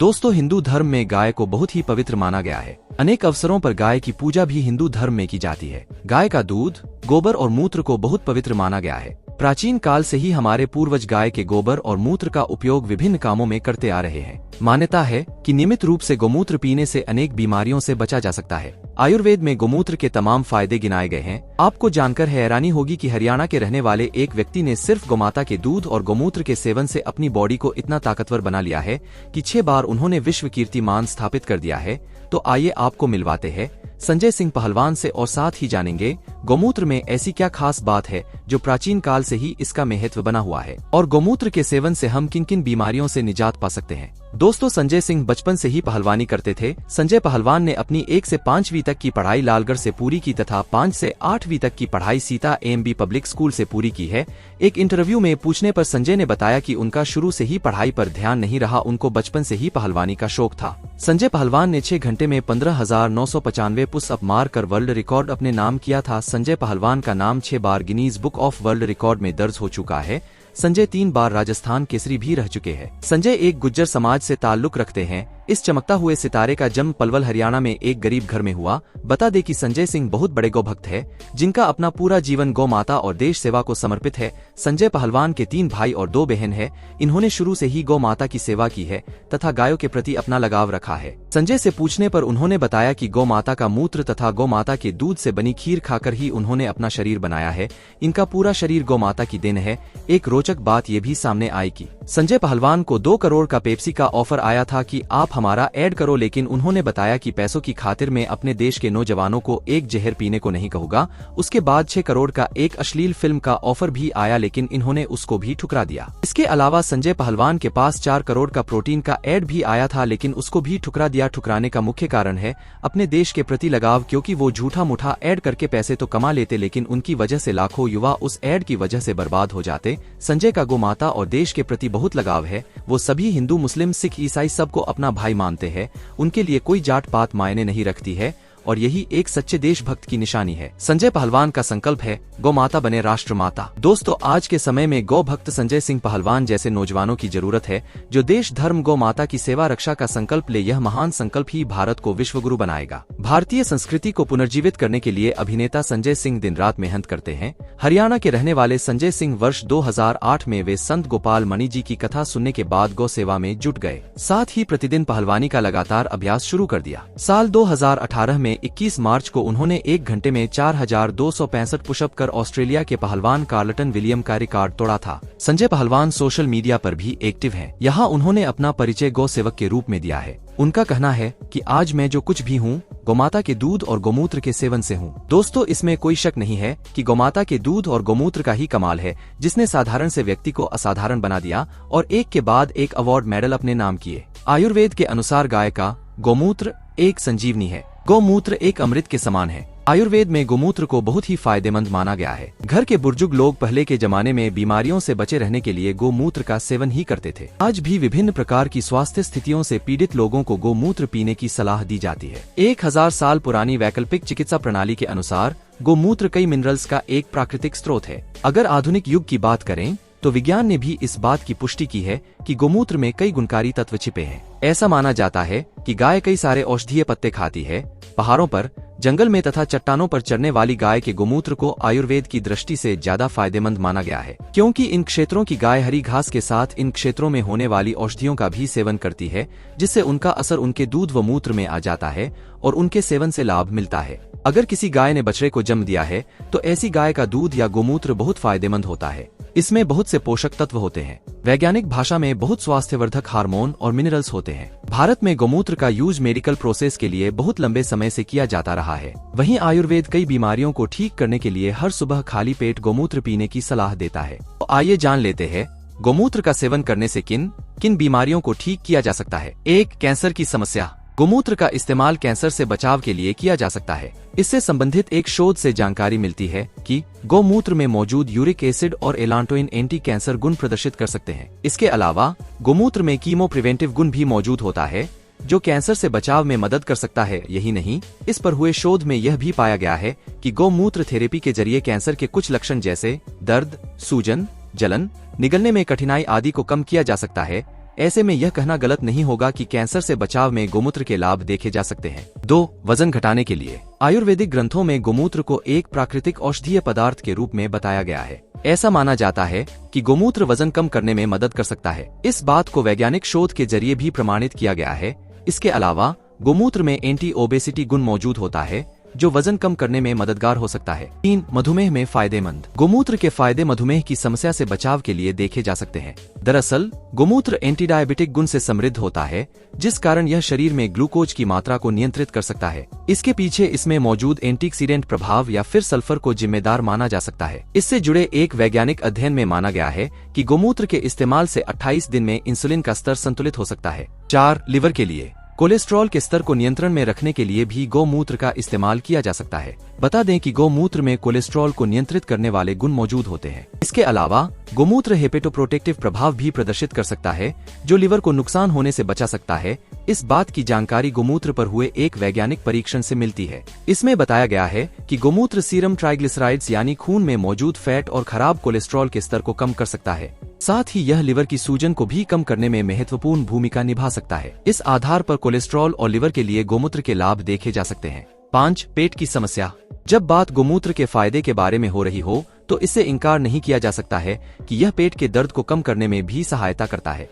दोस्तों, हिंदू धर्म में गाय को बहुत ही पवित्र माना गया है। अनेक अवसरों पर गाय की पूजा भी हिंदू धर्म में की जाती है। गाय का दूध, गोबर और मूत्र को बहुत पवित्र माना गया है। प्राचीन काल से ही हमारे पूर्वज गाय के गोबर और मूत्र का उपयोग विभिन्न कामों में करते आ रहे हैं। मान्यता है कि नियमित रूप से गोमूत्र पीने से अनेक बीमारियों से बचा जा सकता है। आयुर्वेद में गोमूत्र के तमाम फायदे गिनाए गए हैं। आपको जानकर हैरानी होगी कि हरियाणा के रहने वाले एक व्यक्ति ने सिर्फ गोमाता के दूध और गोमूत्र के सेवन से अपनी बॉडी को इतना ताकतवर बना लिया है कि 6 बार उन्होंने विश्व कीर्तिमान स्थापित कर दिया है। तो आइए आपको मिलवाते हैं संजय सिंह पहलवान से और साथ ही जानेंगे गोमूत्र में ऐसी क्या खास बात है जो प्राचीन काल से ही इसका महत्व बना हुआ है, और गोमूत्र के सेवन से हम किन किन बीमारियों से निजात पा सकते हैं। दोस्तों, संजय सिंह बचपन से ही पहलवानी करते थे। संजय पहलवान ने अपनी 1 से 5वीं तक की पढ़ाई लालगढ़ से पूरी की तथा 5 से 8वीं तक की पढ़ाई सीता एमबी पब्लिक स्कूल से पूरी की है। एक इंटरव्यू में पूछने पर संजय ने बताया कि उनका शुरू से ही पढ़ाई पर ध्यान नहीं रहा, उनको बचपन से ही पहलवानी का शौक था। संजय पहलवान ने 6 घंटे में 15,995 पुशअप मार कर वर्ल्ड रिकॉर्ड अपने नाम किया था। संजय पहलवान का नाम 6 बार Guinness book of world record में दर्ज हो चुका है। संजय 3 बार राजस्थान केसरी भी रह चुके हैं। संजय एक गुज्जर समाज से ताल्लुक रखते हैं। इस चमकता हुए सितारे का जन्म पलवल हरियाणा में एक गरीब घर में हुआ। बता दें कि संजय सिंह बहुत बड़े गौ भक्त है, जिनका अपना पूरा जीवन गौ माता और देश सेवा को समर्पित है। संजय पहलवान के 3 भाई और 2 बहन है। इन्होंने शुरू से ही गौ माता की सेवा की है तथा गायों के प्रति अपना लगाव रखा है। संजय से पूछने पर उन्होंने बताया कि गौ माता का मूत्र तथा गौ माता के दूध से बनी खीर खाकर ही उन्होंने अपना शरीर बनाया है। इनका पूरा शरीर गौ माता की देन है। एक रोचक बात ये भी सामने आई कि संजय पहलवान को 2 करोड़ का पेप्सी का ऑफर आया था कि आप हमारा ऐड करो, लेकिन उन्होंने बताया कि पैसों की खातिर मैं अपने देश के नौजवानों को एक जहर पीने को नहीं कहूँगा। उसके बाद 6 करोड़ का एक अश्लील फिल्म का ऑफर भी आया, लेकिन इन्होंने उसको भी ठुकरा दिया। इसके अलावा संजय पहलवान के पास 4 करोड़ का प्रोटीन का ऐड भी आया था, लेकिन उसको भी ठुकरा दिया। ठुकराने का मुख्य कारण है अपने देश के प्रति लगाव, क्योंकि वो झूठा मूठा ऐड करके पैसे तो कमा लेते, लेकिन उनकी वजह से लाखों युवा उस ऐड की वजह से बर्बाद हो जाते। संजय का गौ माता और देश के प्रति बहुत लगाव है। वो सभी हिंदू, मुस्लिम, सिख, ईसाई सबको अपना भाई मानते हैं। उनके लिए कोई जात पात मायने नहीं रखती है, और यही एक सच्चे देशभक्त की निशानी है। संजय पहलवान का संकल्प है गौ माता बने राष्ट्र माता। दोस्तों, आज के समय में गौ भक्त संजय सिंह पहलवान जैसे नौजवानों की जरूरत है, जो देश, धर्म, गौ माता की सेवा रक्षा का संकल्प ले। यह महान संकल्प ही भारत को विश्वगुरु बनाएगा। भारतीय संस्कृति को पुनर्जीवित करने के लिए अभिनेता संजय सिंह दिन रात मेहनत करते हैं। हरियाणा के रहने वाले संजय सिंह वर्ष 2008 में वे संत गोपाल मणि जी की कथा सुनने के बाद गौ सेवा में जुट गए। साथ ही प्रतिदिन पहलवानी का लगातार अभ्यास शुरू कर दिया। साल 2018 में 21 मार्च को उन्होंने 1 घंटे में 4,265 पुशअप कर ऑस्ट्रेलिया के पहलवान कार्लटन विलियम का रिकॉर्ड तोड़ा था। संजय पहलवान सोशल मीडिया पर भी एक्टिव हैं। यहाँ उन्होंने अपना परिचय गौ सेवक के रूप में दिया है। उनका कहना है कि आज मैं जो कुछ भी हूँ गोमाता के दूध और गोमूत्र के सेवन से हूँ। दोस्तों, इसमें कोई शक नहीं है कि गोमाता के दूध और गोमूत्र का ही कमाल है, जिसने साधारण से व्यक्ति को असाधारण बना दिया और एक के बाद एक अवार्ड मेडल अपने नाम किए। आयुर्वेद के अनुसार गाय का गोमूत्र एक संजीवनी है। गोमूत्र एक अमृत के समान है। आयुर्वेद में गोमूत्र को बहुत ही फायदेमंद माना गया है। घर के बुजुर्ग लोग पहले के जमाने में बीमारियों से बचे रहने के लिए गोमूत्र का सेवन ही करते थे। आज भी विभिन्न प्रकार की स्वास्थ्य स्थितियों से पीड़ित लोगों को गोमूत्र पीने की सलाह दी जाती है। 1000 साल पुरानी वैकल्पिक चिकित्सा प्रणाली के अनुसार गोमूत्र कई मिनरल्स का एक प्राकृतिक स्रोत है। अगर आधुनिक युग की बात करें तो विज्ञान ने भी इस बात की पुष्टि की है कि गोमूत्र में कई गुणकारी तत्व छिपे हैं। ऐसा माना जाता है कि गाय कई सारे औषधीय पत्ते खाती है। पहाड़ों पर, जंगल में तथा चट्टानों पर चरने वाली गाय के गोमूत्र को आयुर्वेद की दृष्टि से ज्यादा फायदेमंद माना गया है, क्योंकि इन क्षेत्रों की गाय हरी घास के साथ इन क्षेत्रों में होने वाली औषधियों का भी सेवन करती है, जिससे उनका असर उनके दूध व मूत्र में आ जाता है और उनके सेवन से लाभ मिलता है। अगर किसी गाय ने बछड़े को जन्म दिया है तो ऐसी गाय का दूध या गोमूत्र बहुत फायदेमंद होता है। इसमें बहुत से पोषक तत्व होते हैं। वैज्ञानिक भाषा में बहुत स्वास्थ्यवर्धक हार्मोन और मिनरल्स होते हैं। भारत में गोमूत्र का यूज मेडिकल प्रोसेस के लिए बहुत लंबे समय से किया जाता रहा है। वहीं आयुर्वेद कई बीमारियों को ठीक करने के लिए हर सुबह खाली पेट गोमूत्र पीने की सलाह देता है। तो आइए जान लेते हैं गोमूत्र का सेवन करने से किन किन बीमारियों को ठीक किया जा सकता है। 1. कैंसर की समस्या। गोमूत्र का इस्तेमाल कैंसर से बचाव के लिए किया जा सकता है। इससे संबंधित एक शोध से जानकारी मिलती है कि गोमूत्र में मौजूद यूरिक एसिड और एलांटोइन एंटी कैंसर गुण प्रदर्शित कर सकते हैं। इसके अलावा गोमूत्र में कीमो प्रिवेंटिव गुण भी मौजूद होता है, जो कैंसर से बचाव में मदद कर सकता है। यही नहीं, इस पर हुए शोध में यह भी पाया गया है कि गोमूत्र थेरेपी के जरिए कैंसर के कुछ लक्षण जैसे दर्द, सूजन, जलन, निगलने में कठिनाई आदि को कम किया जा सकता है। ऐसे में यह कहना गलत नहीं होगा कि कैंसर से बचाव में गोमूत्र के लाभ देखे जा सकते हैं। 2. वजन घटाने के लिए आयुर्वेदिक ग्रंथों में गोमूत्र को एक प्राकृतिक औषधीय पदार्थ के रूप में बताया गया है। ऐसा माना जाता है कि गोमूत्र वजन कम करने में मदद कर सकता है। इस बात को वैज्ञानिक शोध के जरिए भी प्रमाणित किया गया है। इसके अलावा गोमूत्र में एंटी ओबेसिटी गुण मौजूद होता है जो वजन कम करने में मददगार हो सकता है। 3. मधुमेह में फायदेमंद गोमूत्र के फायदे मधुमेह की समस्या से बचाव के लिए देखे जा सकते हैं। दरअसल गोमूत्र एंटी डायबिटिक गुण से समृद्ध होता है जिस कारण यह शरीर में ग्लूकोज की मात्रा को नियंत्रित कर सकता है। इसके पीछे इसमें मौजूद एंटीऑक्सीडेंट प्रभाव या फिर सल्फर को जिम्मेदार माना जा सकता है। इससे जुड़े एक वैज्ञानिक अध्ययन में माना गया है कि गोमूत्र के इस्तेमाल से 28 दिन में इंसुलिन का स्तर संतुलित हो सकता है। 4. लिवर के लिए कोलेस्ट्रॉल के स्तर को नियंत्रण में रखने के लिए भी गौमूत्र का इस्तेमाल किया जा सकता है। बता दें कि गौमूत्र में कोलेस्ट्रॉल को नियंत्रित करने वाले गुण मौजूद होते हैं। इसके अलावा गोमूत्र हेपेटोप्रोटेक्टिव प्रभाव भी प्रदर्शित कर सकता है जो लिवर को नुकसान होने से बचा सकता है। इस बात की जानकारी गोमूत्र पर हुए एक वैज्ञानिक परीक्षण से मिलती है। इसमें बताया गया है कि गोमूत्र सीरम ट्राइग्लिसराइड्स यानी खून में मौजूद फैट और खराब कोलेस्ट्रॉल के स्तर को कम कर सकता है। साथ ही यह लिवर की सूजन को भी कम करने में महत्वपूर्ण भूमिका निभा सकता है। इस आधार पर कोलेस्ट्रॉल और लिवर के लिए गोमूत्र के लाभ देखे जा सकते हैं। 5. पेट की समस्या जब बात गोमूत्र के फायदे के बारे में हो रही हो तो इससे इनकार नहीं किया जा सकता है कि यह पेट के दर्द को कम करने में भी सहायता करता है।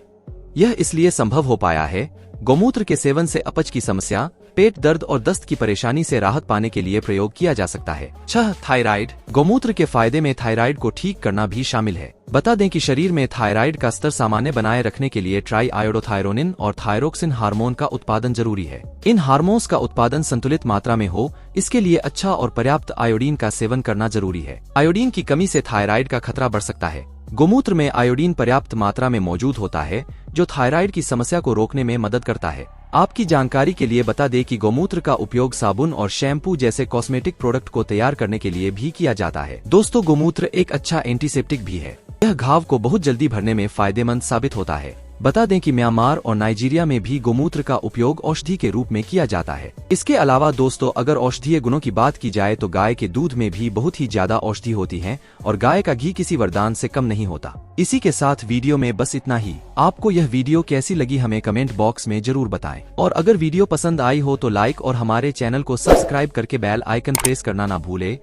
यह इसलिए संभव हो पाया है गोमूत्र के सेवन से अपच की समस्या, पेट दर्द और दस्त की परेशानी से राहत पाने के लिए प्रयोग किया जा सकता है। 6. थायराइड गोमूत्र के फायदे में थायराइड को ठीक करना भी शामिल है। बता दें कि शरीर में थायराइड का स्तर सामान्य बनाए रखने के लिए ट्राई आयोडोथायरोनिन और थायरोक्सिन हार्मोन का उत्पादन जरूरी है। इन हार्मोन्स का उत्पादन संतुलित मात्रा में हो इसके लिए अच्छा और पर्याप्त आयोडीन का सेवन करना जरूरी है। आयोडीन की कमी से थायराइड का खतरा बढ़ सकता है। गोमूत्र में आयोडीन पर्याप्त मात्रा में मौजूद होता है जो थायराइड की समस्या को रोकने में मदद करता है। आपकी जानकारी के लिए बता दें कि गोमूत्र का उपयोग साबुन और शैम्पू जैसे कॉस्मेटिक प्रोडक्ट को तैयार करने के लिए भी किया जाता है। दोस्तों गोमूत्र एक अच्छा एंटीसेप्टिक भी है। यह घाव को बहुत जल्दी भरने में फायदेमंद साबित होता है। बता दें कि म्यांमार और नाइजीरिया में भी गोमूत्र का उपयोग औषधि के रूप में किया जाता है। इसके अलावा दोस्तों अगर औषधीय गुणों की बात की जाए तो गाय के दूध में भी बहुत ही ज्यादा औषधि होती है और गाय का घी किसी वरदान से कम नहीं होता। इसी के साथ वीडियो में बस इतना ही। आपको यह वीडियो कैसी लगी हमें कमेंट बॉक्स में जरूर बताएं और अगर वीडियो पसंद आई हो तो लाइक और हमारे चैनल को सब्सक्राइब करके बेल आइकन प्रेस करना ना भूले